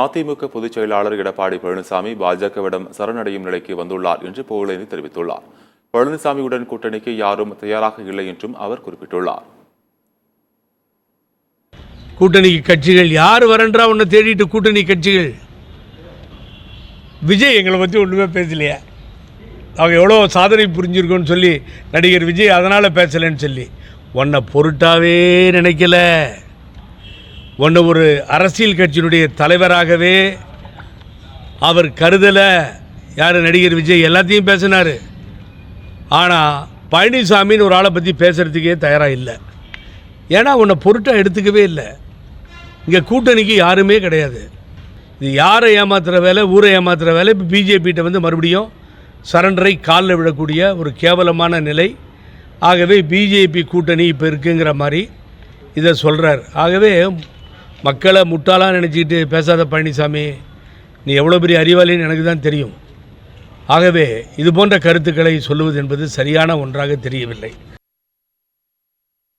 அதிமுக பொதுச் செயலாளர் எடப்பாடி பழனிசாமி பாஜகவிடம் சரணடையும் நிலைக்கு வந்துள்ளார் என்று புகழேந்தி தெரிவித்துள்ளார். பழனிசாமியுடன் கூட்டணிக்கு யாரும் தயாராக இல்லை என்றும் அவர் குறிப்பிட்டுள்ளார். கூட்டணி கட்சிகள் யார் வரன்றா உன்னை தேடிட்டு கூட்டணி கட்சிகள் விஜய் எங்களை பற்றி ஒன்றுமே பேசலையா? அவங்க எவ்வளோ சாதனை புரிஞ்சிருக்கோன்னு சொல்லி நடிகர் விஜய் அதனால் பேசலைன்னு சொல்லி உன்னை பொருட்டாவே நினைக்கல. ஒன்று ஒரு அரசியல் கட்சியினுடைய தலைவராகவே அவர் கருதலை. யார்? நடிகர் விஜய் எல்லாத்தையும் பேசினார். ஆனால் பழனிசாமின்னு ஒரு ஆளை பற்றி பேசுகிறதுக்கே தயாராக இல்லை. ஏன்னா உன்னை பொருட்டாக எடுத்துக்கவே இல்லை. இங்கே கூட்டணிக்கு யாருமே கிடையாது. இது யாரை ஏமாத்துகிற வேலை, ஊரை ஏமாத்துகிற வேலை. இப்போ பிஜேபிகிட்ட வந்து மறுபடியும் சரண்டரை காலில் விடக்கூடிய ஒரு கேவலமான நிலை. ஆகவே பிஜேபி கூட்டணி இப்போ இருக்குங்கிற மாதிரி இதை சொல்கிறார். ஆகவே மக்களை முட்டாளாக நினச்சிக்கிட்டு பேசாத பழனிசாமி, நீ எவ்வளோ பெரிய அறிவாளின்னு எனக்கு தான் தெரியும். ஆகவே இது போன்ற கருத்துக்களை சொல்லுவது என்பது சரியான ஒன்றாக தெரியவில்லை.